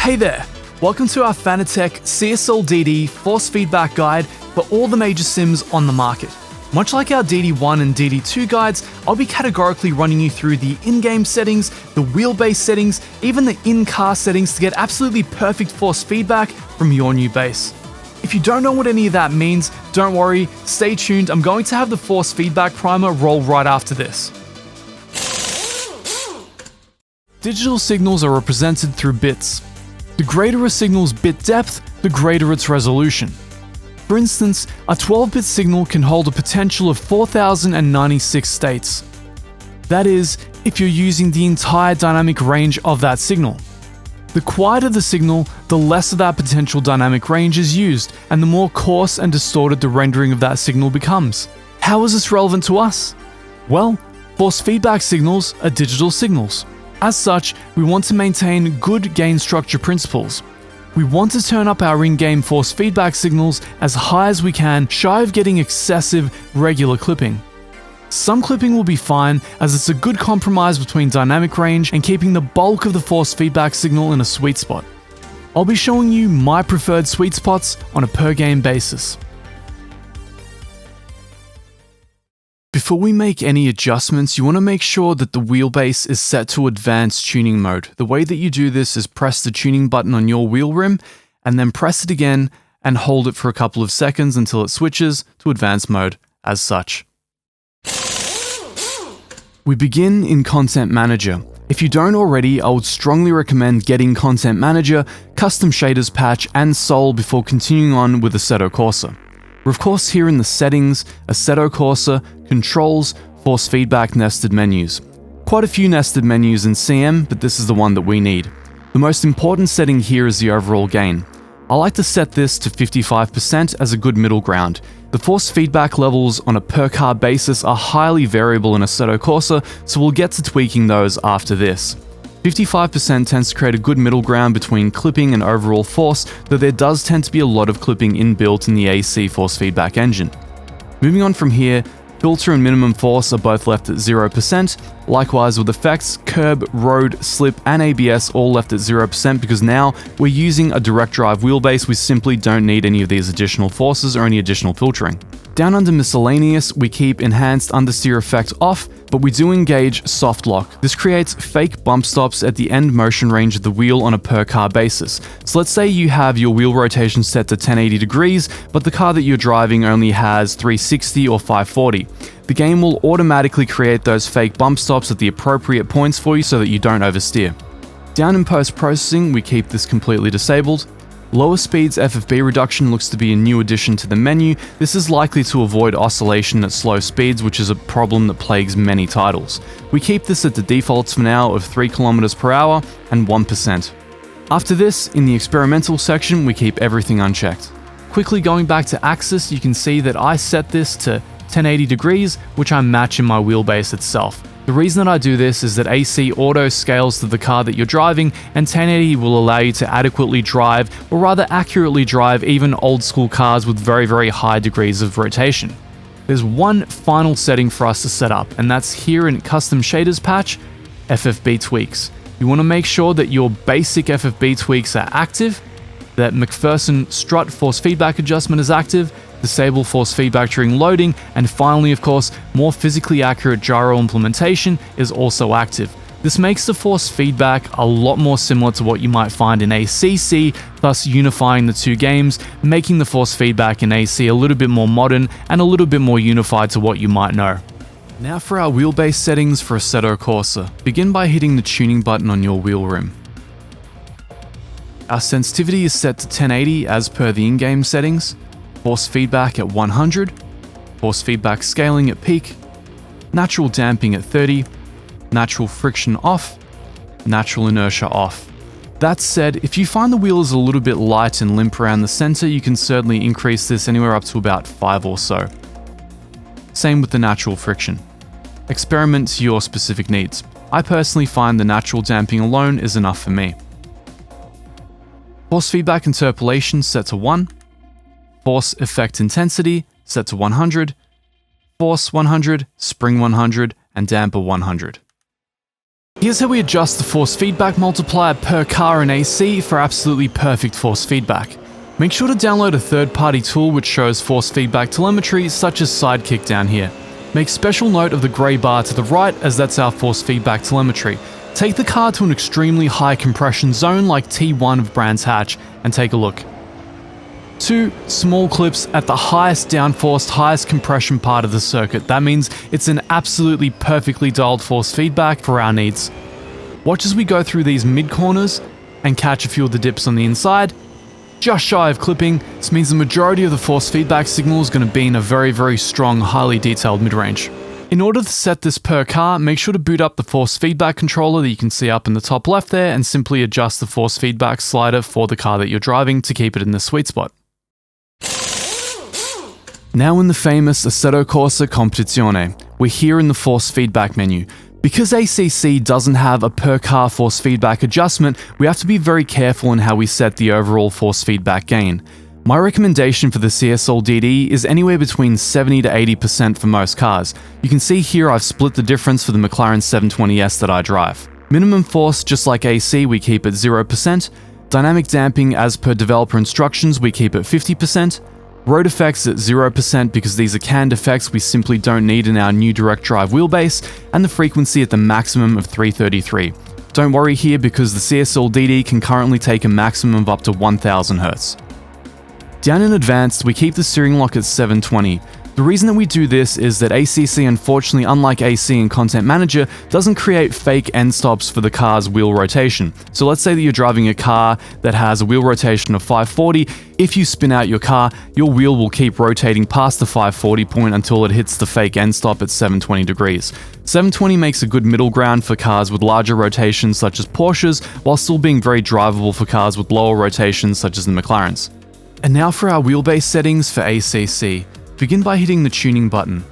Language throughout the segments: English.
Hey there! Welcome to our Fanatec CSL DD force feedback guide for all the major sims on the market. Much like our DD1 and DD2 guides, I'll be categorically running you through the in-game settings, the wheelbase settings, even the in-car settings to get absolutely perfect force feedback from your new base. If you don't know what any of that means, don't worry, stay tuned, I'm going to have the force feedback primer roll right after this. Digital signals are represented through bits. The greater a signal's bit depth, the greater its resolution. For instance, a 12-bit signal can hold a potential of 4096 states. That is, if you're using the entire dynamic range of that signal. The quieter the signal, the less of that potential dynamic range is used, and the more coarse and distorted the rendering of that signal becomes. How is this relevant to us? Well, force feedback signals are digital signals. As such, we want to maintain good gain structure principles. We want to turn up our in-game force feedback signals as high as we can, shy of getting excessive regular clipping. Some clipping will be fine, as it's a good compromise between dynamic range and keeping the bulk of the force feedback signal in a sweet spot. I'll be showing you my preferred sweet spots on a per game basis. Before we make any adjustments, you want to make sure that the wheelbase is set to advanced tuning mode. The way that you do this is press the tuning button on your wheel rim and then press it again and hold it for a couple of seconds until it switches to advanced mode as such. We begin in Content Manager. If you don't already, I would strongly recommend getting Content Manager, Custom Shaders Patch and Sol before continuing on with Assetto Corsa. We're of course here in the Settings, Assetto Corsa, Controls, Force Feedback nested menus. Quite a few nested menus in CM, but this is the one that we need. The most important setting here is the overall gain. I like to set this to 55% as a good middle ground. The force feedback levels on a per car basis are highly variable in Assetto Corsa, so we'll get to tweaking those after this. 55% tends to create a good middle ground between clipping and overall force, though there does tend to be a lot of clipping inbuilt in the AC force feedback engine. Moving on from here, filter and minimum force are both left at 0%, likewise with effects, curb, road, slip and ABS all left at 0% because now we're using a direct drive wheelbase, we simply don't need any of these additional forces or any additional filtering. Down under miscellaneous, we keep enhanced understeer effect off, but we do engage soft lock. This creates fake bump stops at the end motion range of the wheel on a per car basis. So let's say you have your wheel rotation set to 1080 degrees, but the car that you're driving only has 360 or 540. The game will automatically create those fake bump stops at the appropriate points for you so that you don't oversteer. Down in post-processing, we keep this completely disabled. Lower speeds FFB reduction looks to be a new addition to the menu. This is likely to avoid oscillation at slow speeds, which is a problem that plagues many titles. We keep this at the defaults for now of 3 km per hour and 1%. After this, in the experimental section, we keep everything unchecked. Quickly going back to axis, you can see that I set this to 1080 degrees, which I match in my wheelbase itself. The reason that I do this is that AC auto scales to the car that you're driving, and 1080 will allow you to adequately drive, or rather accurately drive, even old school cars with very high degrees of rotation. There's one final setting for us to set up, and that's here in Custom Shaders Patch, FFB tweaks. You want to make sure that your basic FFB tweaks are active, that McPherson strut force feedback adjustment is active, disable force feedback during loading, and finally, of course, more physically accurate gyro implementation is also active. This makes the force feedback a lot more similar to what you might find in ACC, thus unifying the two games, making the force feedback in AC a little bit more modern and a little bit more unified to what you might know. Now for our wheelbase settings for Assetto Corsa. Begin by hitting the tuning button on your wheel rim. Our sensitivity is set to 1080 as per the in-game settings. Force feedback at 100, force feedback scaling at peak, natural damping at 30, natural friction off, natural inertia off. That said, if you find the wheel is a little bit light and limp around the center, you can certainly increase this anywhere up to about 5 or so. Same with the natural friction. Experiment to your specific needs. I personally find the natural damping alone is enough for me. Force feedback interpolation set to 1. Force effect intensity set to 100, force 100, spring 100, and damper 100. Here's how we adjust the force feedback multiplier per car in AC for absolutely perfect force feedback. Make sure to download a third-party tool which shows force feedback telemetry such as Sidekick down here. Make special note of the grey bar to the right as that's our force feedback telemetry. Take the car to an extremely high compression zone like T1 of Brands Hatch and take a look. 2 small clips at the highest downforced, highest compression part of the circuit. That means it's an absolutely perfectly dialed force feedback for our needs. Watch as we go through these mid corners and catch a few of the dips on the inside. Just shy of clipping, this means the majority of the force feedback signal is going to be in a very strong, highly detailed mid-range. In order to set this per car, make sure to boot up the force feedback controller that you can see up in the top left there and simply adjust the force feedback slider for the car that you're driving to keep it in the sweet spot. Now in the famous Assetto Corsa Competizione, we're here in the force feedback menu. Because ACC doesn't have a per car force feedback adjustment, we have to be very careful in how we set the overall force feedback gain. My recommendation for the CSL DD is anywhere between 70 to 80% for most cars. You can see here I've split the difference for the McLaren 720S that I drive. Minimum force, just like AC, we keep at 0%. Dynamic damping, as per developer instructions, we keep at 50%. Road effects at 0% because these are canned effects we simply don't need in our new direct drive wheelbase, and the frequency at the maximum of 333. Don't worry here because the CSL DD can currently take a maximum of up to 1000 Hz. Down in advanced, we keep the steering lock at 720. The reason that we do this is that ACC, unfortunately, unlike AC and Content Manager, doesn't create fake end stops for the car's wheel rotation. So let's say that you're driving a car that has a wheel rotation of 540. If you spin out your car, your wheel will keep rotating past the 540 point until it hits the fake end stop at 720 degrees. 720 makes a good middle ground for cars with larger rotations such as Porsches, while still being very drivable for cars with lower rotations such as the McLarens. And now for our wheelbase settings for ACC. Begin by hitting the tuning button.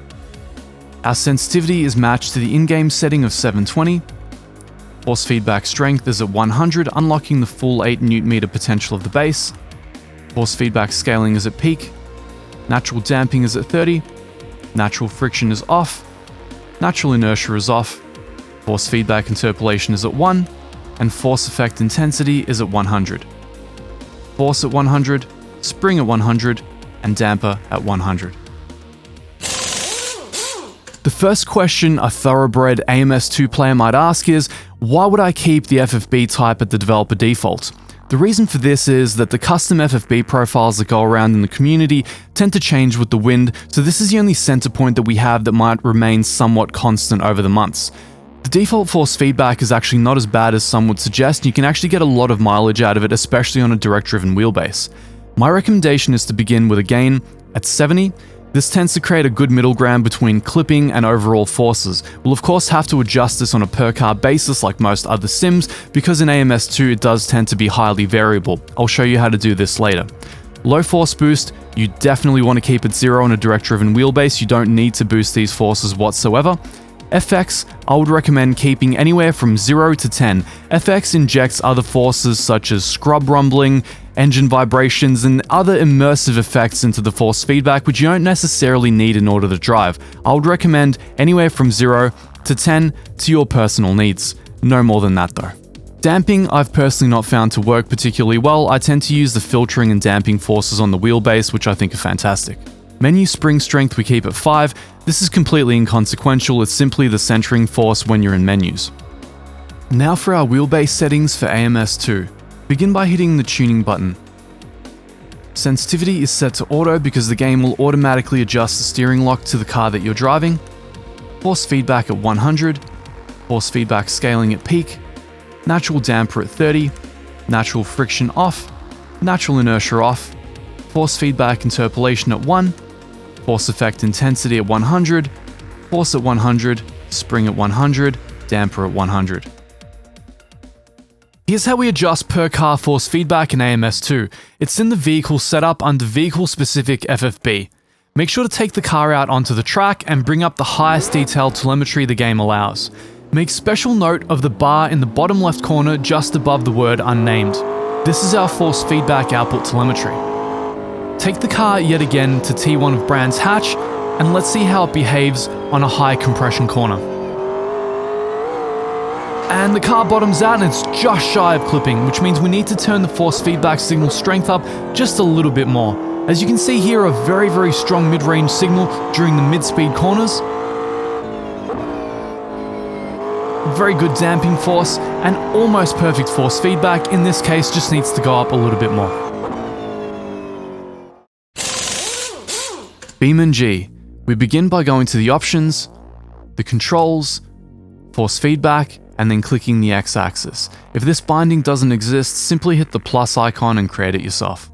Our sensitivity is matched to the in-game setting of 720. Force feedback strength is at 100, unlocking the full 8 Nm potential of the base. Force feedback scaling is at peak. Natural damping is at 30. Natural friction is off. Natural inertia is off. Force feedback interpolation is at 1. And force effect intensity is at 100. Force at 100, spring at 100, and damper at 100. The first question a thoroughbred AMS2 player might ask is, why would I keep the FFB type at the developer default? The reason for this is that the custom FFB profiles that go around in the community tend to change with the wind, so this is the only center point that we have that might remain somewhat constant over the months. The default force feedback is actually not as bad as some would suggest, and you can actually get a lot of mileage out of it, especially on a direct-driven wheelbase. My recommendation is to begin with a gain at 70. This tends to create a good middle ground between clipping and overall forces. We'll of course have to adjust this on a per car basis like most other sims, because in AMS2 it does tend to be highly variable. I'll show you how to do this later. Low force boost, you definitely want to keep it 0 on a direct driven wheelbase. You don't need to boost these forces whatsoever. FX, I would recommend keeping anywhere from 0 to 10. FX injects other forces such as scrub rumbling, engine vibrations, and other immersive effects into the force feedback which you don't necessarily need in order to drive. I would recommend anywhere from 0 to 10 to your personal needs. No more than that though. Damping, I've personally not found to work particularly well. I tend to use the filtering and damping forces on the wheelbase, which I think are fantastic. Menu spring strength we keep at 5. This is completely inconsequential, it's simply the centering force when you're in menus. Now for our wheelbase settings for AMS2. Begin by hitting the tuning button. Sensitivity is set to auto because the game will automatically adjust the steering lock to the car that you're driving. Force feedback at 100. Force feedback scaling at peak. Natural damper at 30. Natural friction off. Natural inertia off. Force feedback interpolation at 1. Force effect intensity at 100. Force at 100. Spring at 100. Damper at 100. Here's how we adjust per car force feedback in AMS2. It's in the vehicle setup under vehicle specific FFB. Make sure to take the car out onto the track and bring up the highest detailed telemetry the game allows. Make special note of the bar in the bottom left corner just above the word unnamed. This is our force feedback output telemetry. Take the car yet again to T1 of Brands Hatch and let's see how it behaves on a high compression corner. And the car bottoms out and it's just shy of clipping, which means we need to turn the force feedback signal strength up just a little bit more. As you can see here, a very, very strong mid-range signal during the mid-speed corners. Very good damping force and almost perfect force feedback. In this case, just needs to go up a little bit more. BeamNG. We begin by going to the options, the controls, force feedback, and then clicking the X-axis. If this binding doesn't exist, simply hit the plus icon and create it yourself.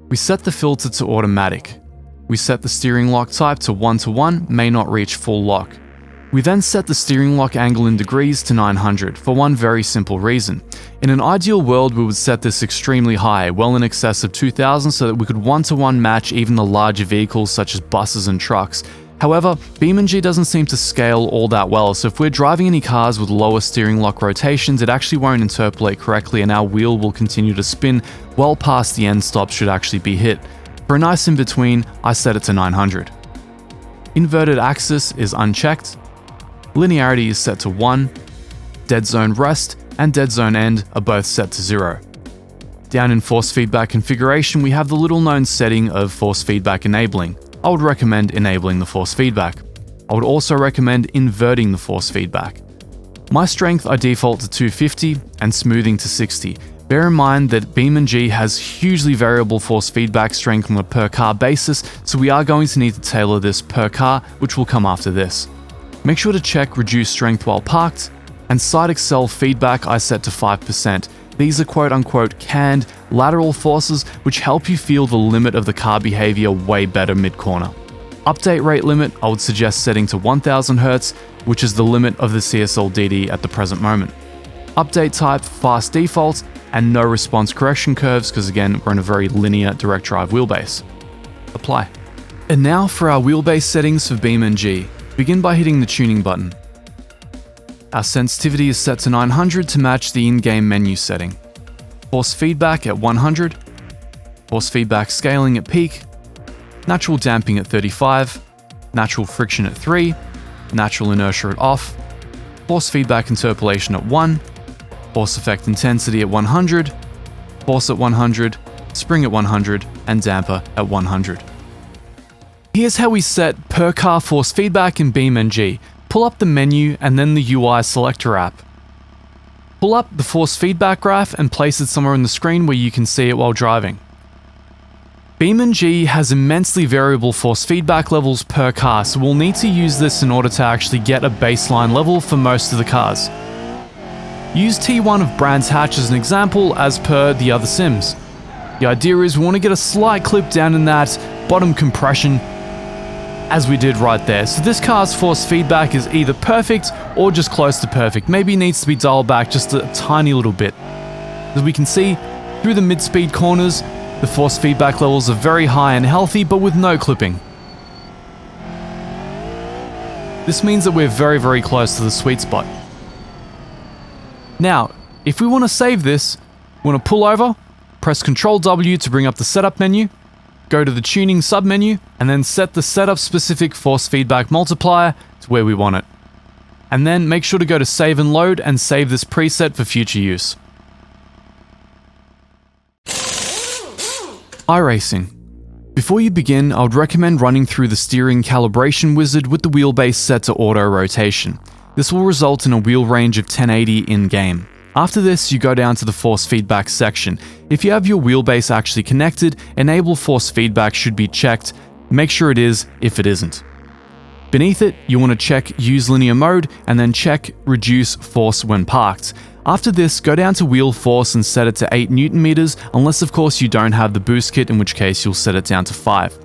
We set the filter to automatic. We set the steering lock type to 1:1, may not reach full lock. We then set the steering lock angle in degrees to 900 for one very simple reason. In an ideal world, we would set this extremely high, well in excess of 2000, so that we could 1:1 match even the larger vehicles such as buses and trucks. However, BeamNG doesn't seem to scale all that well, so if we're driving any cars with lower steering lock rotations, it actually won't interpolate correctly and our wheel will continue to spin well past the end stop should actually be hit. For a nice in between, I set it to 900. Inverted axis is unchecked. Linearity is set to 1. Dead zone rest and dead zone end are both set to 0. Down in force feedback configuration, we have the little known setting of force feedback enabling. I would recommend enabling the force feedback. I would also recommend inverting the force feedback. My strength I default to 250 and smoothing to 60. Bear in mind that BeamNG has hugely variable force feedback strength on a per car basis, so we are going to need to tailor this per car, which will come after this. Make sure to check reduce strength while parked, and side accel feedback I set to 5%. These are quote-unquote canned lateral forces which help you feel the limit of the car behavior way better mid-corner. Update rate limit I would suggest setting to 1000 Hz, which is the limit of the CSL DD at the present moment. Update type fast default and no response correction curves because again we're in a very linear direct drive wheelbase. Apply. And now for our wheelbase settings for BeamNG. Begin by hitting the tuning button. Our sensitivity is set to 900 to match the in-game menu setting. Force feedback at 100. Force feedback scaling at peak. Natural damping at 35. Natural friction at 3. Natural inertia at off. Force feedback interpolation at 1. Force effect intensity at 100. Force at 100. Spring at 100. And damper at 100. Here's how we set per car force feedback in BeamNG. Pull up the menu and then the UI selector app. Pull up the force feedback graph and place it somewhere on the screen where you can see it while driving. BeamNG has immensely variable force feedback levels per car, so we'll need to use this in order to actually get a baseline level for most of the cars. Use T1 of Brands Hatch as an example as per the other sims. The idea is we want to get a slight clip down in that bottom compression as we did right there. So this car's force feedback is either perfect or just close to perfect. Maybe it needs to be dialed back just a tiny little bit. As we can see, through the mid-speed corners, the force feedback levels are very high and healthy, but with no clipping. This means that we're very, very close to the sweet spot. Now, if we want to save this, we want to pull over, press Ctrl W to bring up the setup menu, go to the tuning submenu, and then set the setup specific force feedback multiplier to where we want it. And then make sure to go to save and load and save this preset for future use. iRacing. Before you begin, I would recommend running through the steering calibration wizard with the wheelbase set to auto rotation. This will result in a wheel range of 1080 in-game. After this, you go down to the force feedback section. If you have your wheelbase actually connected, enable force feedback should be checked. Make sure it is if it isn't. Beneath it, you want to check use linear mode and then check reduce force when parked. After this, go down to wheel force and set it to 8 Nm, unless of course you don't have the boost kit, in which case you'll set it down to 5.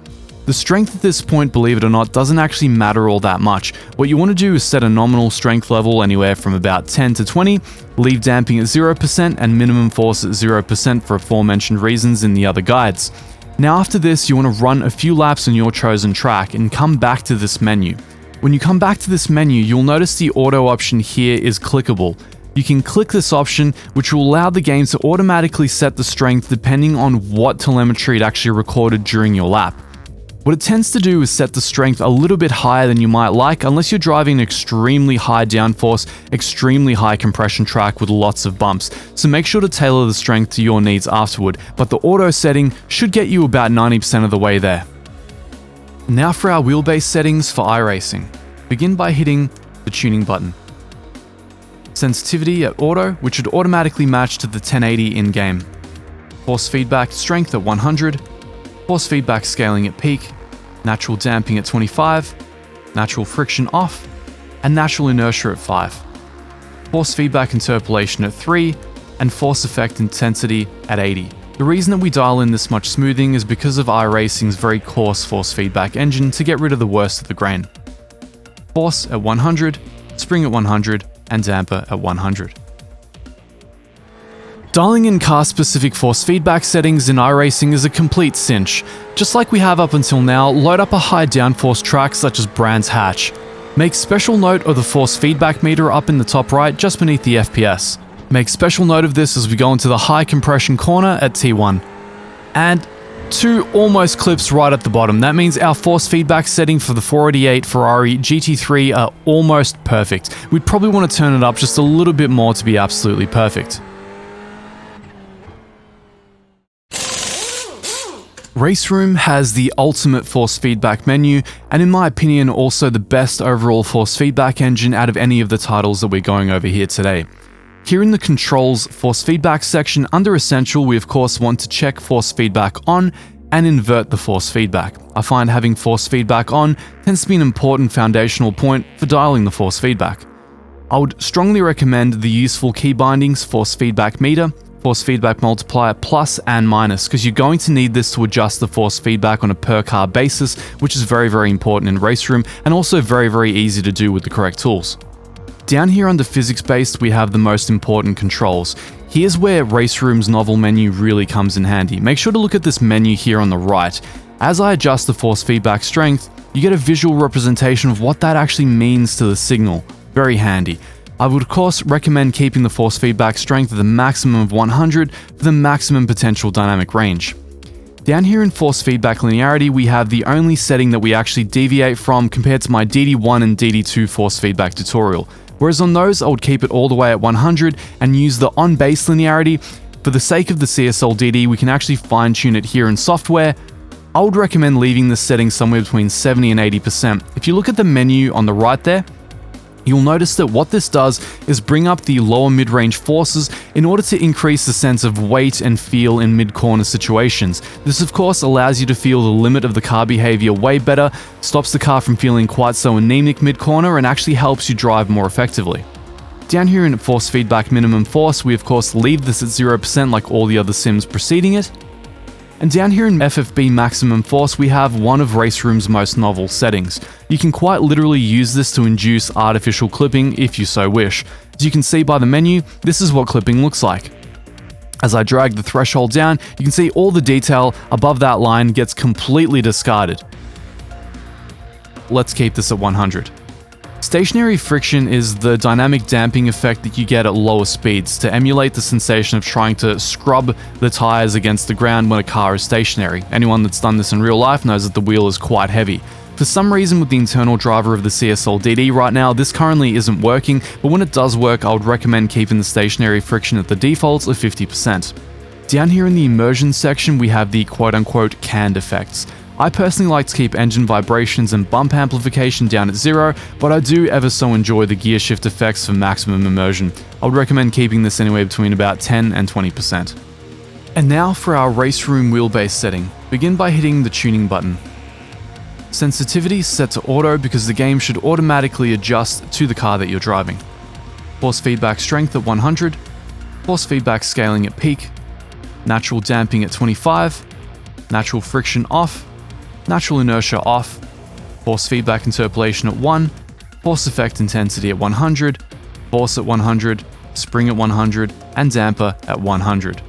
The strength at this point, believe it or not, doesn't actually matter all that much. What you want to do is set a nominal strength level anywhere from about 10 to 20, leave damping at 0% and minimum force at 0% for aforementioned reasons in the other guides. Now after this, you want to run a few laps on your chosen track and come back to this menu. When you come back to this menu, you'll notice the auto option here is clickable. You can click this option, which will allow the game to automatically set the strength depending on what telemetry it actually recorded during your lap. What it tends to do is set the strength a little bit higher than you might like unless you're driving an extremely high downforce, extremely high compression track with lots of bumps, so make sure to tailor the strength to your needs afterward, but the auto setting should get you about 90% of the way there. Now for our wheelbase settings for iRacing. Begin by hitting the tuning button. Sensitivity at auto, which should automatically match to the 1080 in-game. Force feedback strength at 100. Force feedback scaling at peak, natural damping at 25, natural friction off, and natural inertia at 5. Force feedback interpolation at 3, and force effect intensity at 80. The reason that we dial in this much smoothing is because of iRacing's very coarse force feedback engine to get rid of the worst of the grain. Force at 100, spring at 100, and damper at 100. Dialing in car-specific force feedback settings in iRacing is a complete cinch. Just like we have up until now, load up a high downforce track such as Brands Hatch. Make special note of the force feedback meter up in the top right just beneath the FPS. Make special note of this as we go into the high compression corner at T1. And 2 almost clips right at the bottom. That means our force feedback setting for the 488 Ferrari GT3 are almost perfect. We'd probably want to turn it up just a little bit more to be absolutely perfect. RaceRoom has the ultimate force feedback menu, and in my opinion also the best overall force feedback engine out of any of the titles that we're going over here today. Here in the controls force feedback section under Essential, we of course want to check force feedback on and invert the force feedback. I find having force feedback on tends to be an important foundational point for dialing the force feedback. I would strongly recommend the useful key bindings force feedback meter, force feedback multiplier plus and minus, because you're going to need this to adjust the force feedback on a per car basis, which is very important in RaceRoom and also very easy to do with the correct tools. Down here under physics based, we have the most important controls. Here's where RaceRoom's novel menu really comes in handy. Make sure to look at this menu here on the right. As I adjust the force feedback strength, you get a visual representation of what that actually means to the signal. Very handy. I would of course recommend keeping the force feedback strength at a maximum of 100 for the maximum potential dynamic range. Down here in force feedback linearity, we have the only setting that we actually deviate from compared to my DD1 and DD2 force feedback tutorial. Whereas on those, I would keep it all the way at 100 and use the on-base linearity. For the sake of the CSL DD, we can actually fine-tune it here in software. I would recommend leaving this setting somewhere between 70 and 80%. If you look at the menu on the right there, you'll notice that what this does is bring up the lower mid-range forces in order to increase the sense of weight and feel in mid-corner situations. This of course allows you to feel the limit of the car behavior way better, stops the car from feeling quite so anemic mid-corner, and actually helps you drive more effectively. Down here in force feedback minimum force, we of course leave this at 0% like all the other sims preceding it. And down here in FFB maximum force, we have one of RaceRoom's most novel settings. You can quite literally use this to induce artificial clipping if you so wish. As you can see by the menu, this is what clipping looks like. As I drag the threshold down, you can see all the detail above that line gets completely discarded. Let's keep this at 100. Stationary friction is the dynamic damping effect that you get at lower speeds to emulate the sensation of trying to scrub the tires against the ground when a car is stationary. Anyone that's done this in real life knows that the wheel is quite heavy. For some reason with the internal driver of the CSL DD right now, this currently isn't working, but when it does work, I would recommend keeping the stationary friction at the defaults of 50%. Down here in the immersion section, we have the quote-unquote canned effects. I personally like to keep engine vibrations and bump amplification down at 0, but I do ever so enjoy the gear shift effects for maximum immersion. I would recommend keeping this anywhere between about 10 and 20%. And now for our RaceRoom wheelbase setting. Begin by hitting the tuning button. Sensitivity set to auto because the game should automatically adjust to the car that you're driving. Force feedback strength at 100, force feedback scaling at peak, natural damping at 25, natural friction off, natural inertia off, force feedback interpolation at 1, force effect intensity at 100, force at 100, spring at 100, and damper at 100.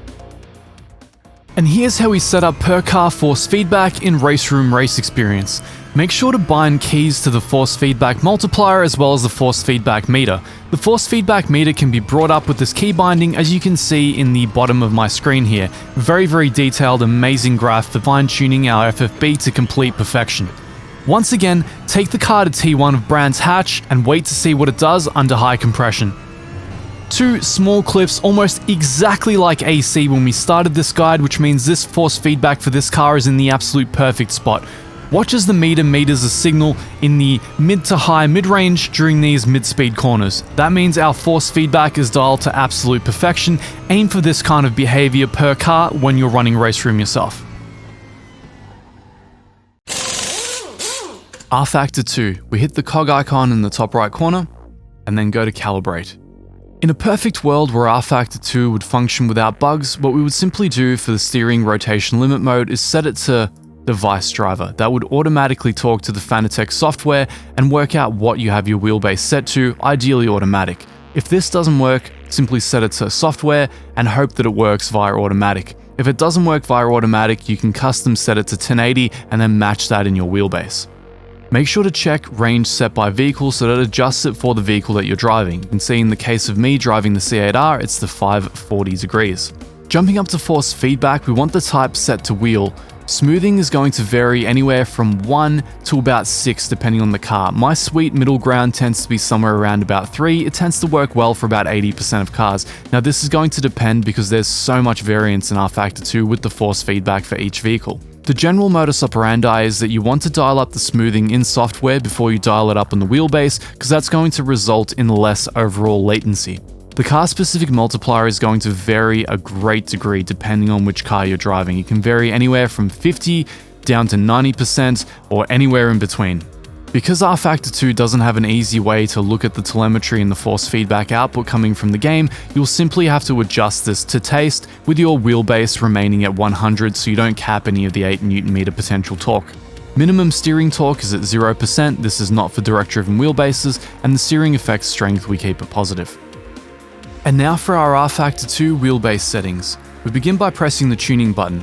And here's how we set up per car force feedback in RaceRoom Race Experience. Make sure to bind keys to the force feedback multiplier as well as the force feedback meter. The force feedback meter can be brought up with this key binding, as you can see in the bottom of my screen here. Very detailed, amazing graph for fine-tuning our FFB to complete perfection. Once again, take the car to T1 of Brands Hatch and wait to see what it does under high compression. 2 small clips almost exactly like AC when we started this guide, which means this force feedback for this car is in the absolute perfect spot. Watch as the meter meters a signal in the mid to high mid-range during these mid-speed corners. That means our force feedback is dialed to absolute perfection. Aim for this kind of behavior per car when you're running RaceRoom yourself. rFactor 2. We hit the cog icon in the top right corner and then go to calibrate. In a perfect world where rFactor 2 would function without bugs, what we would simply do for the steering rotation limit mode is set it to device driver. That would automatically talk to the Fanatec software and work out what you have your wheelbase set to, ideally automatic. If this doesn't work, simply set it to software and hope that it works via automatic. If it doesn't work via automatic, you can custom set it to 1080 and then match that in your wheelbase. Make sure to check range set by vehicle so that it adjusts it for the vehicle that you're driving. You can see in the case of me driving the C8R, it's the 540 degrees. Jumping up to force feedback, we want the type set to wheel. Smoothing is going to vary anywhere from 1 to about 6 depending on the car. My sweet middle ground tends to be somewhere around about 3. It tends to work well for about 80% of cars. Now this is going to depend because there's so much variance in rFactor 2 with the force feedback for each vehicle. The general modus operandi is that you want to dial up the smoothing in software before you dial it up on the wheelbase, because that's going to result in less overall latency. The car-specific multiplier is going to vary a great degree depending on which car you're driving. It can vary anywhere from 50 down to 90% or anywhere in between. Because rFactor 2 doesn't have an easy way to look at the telemetry and the force feedback output coming from the game, you'll simply have to adjust this to taste with your wheelbase remaining at 100 so you don't cap any of the 8 Nm potential torque. Minimum steering torque is at 0%, this is not for direct-driven wheelbases, and the steering effect strength we keep it positive. And now for our rFactor 2 wheelbase settings. We begin by pressing the tuning button.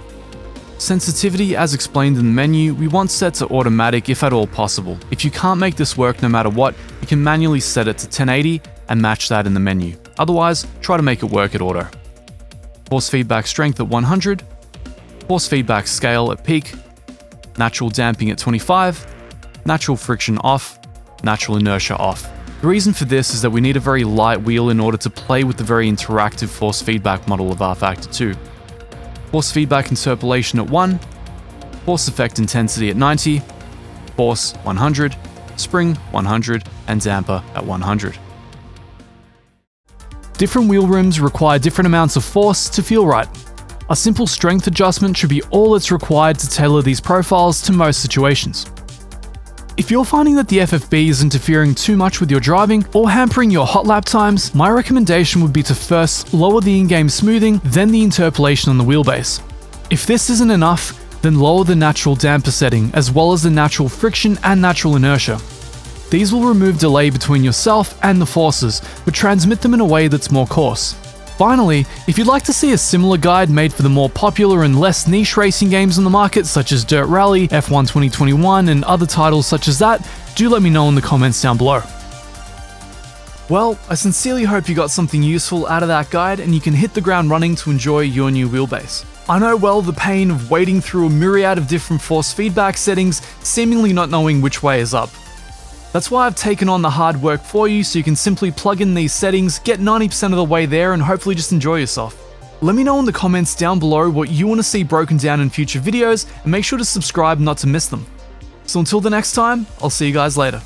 Sensitivity, as explained in the menu, we want set to automatic if at all possible. If you can't make this work no matter what, you can manually set it to 1080 and match that in the menu. Otherwise, try to make it work at auto. Force feedback strength at 100, force feedback scale at peak, natural damping at 25, natural friction off, natural inertia off. The reason for this is that we need a very light wheel in order to play with the very interactive force feedback model of rFactor 2. Force feedback interpolation at 1, force effect intensity at 90, force 100, spring 100, and damper at 100. Different wheel rims require different amounts of force to feel right. A simple strength adjustment should be all that's required to tailor these profiles to most situations. If you're finding that the FFB is interfering too much with your driving or hampering your hot lap times, my recommendation would be to first lower the in-game smoothing, then the interpolation on the wheelbase. If this isn't enough, then lower the natural damper setting, as well as the natural friction and natural inertia. These will remove delay between yourself and the forces, but transmit them in a way that's more coarse. Finally, if you'd like to see a similar guide made for the more popular and less niche racing games on the market, such as Dirt Rally, F1 2021, and other titles such as that, do let me know in the comments down below. Well, I sincerely hope you got something useful out of that guide and you can hit the ground running to enjoy your new wheelbase. I know well the pain of wading through a myriad of different force feedback settings, seemingly not knowing which way is up. That's why I've taken on the hard work for you so you can simply plug in these settings, get 90% of the way there, and hopefully just enjoy yourself. Let me know in the comments down below what you want to see broken down in future videos, and make sure to subscribe not to miss them. So until the next time, I'll see you guys later.